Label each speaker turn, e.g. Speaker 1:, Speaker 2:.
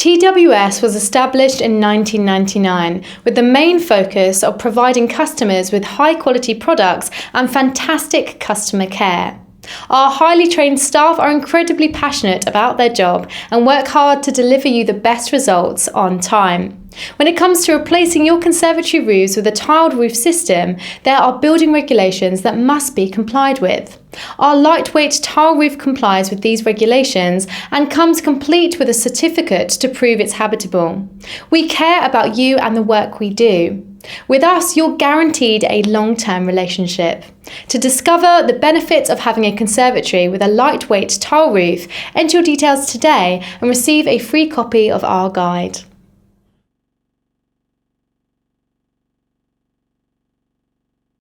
Speaker 1: TWS was established in 1999 with the main focus of providing customers with high-quality products and fantastic customer care. Our highly trained staff are incredibly passionate about their job and work hard to deliver you the best results on time. When it comes to replacing your conservatory roofs with a tiled roof system, there are building regulations that must be complied with. Our lightweight tile roof complies with these regulations and comes complete with a certificate to prove it's habitable. We care about you and the work we do. With us, you're guaranteed a long-term relationship. To discover the benefits of having a conservatory with a lightweight tile roof, enter your details today and receive a free copy of our guide.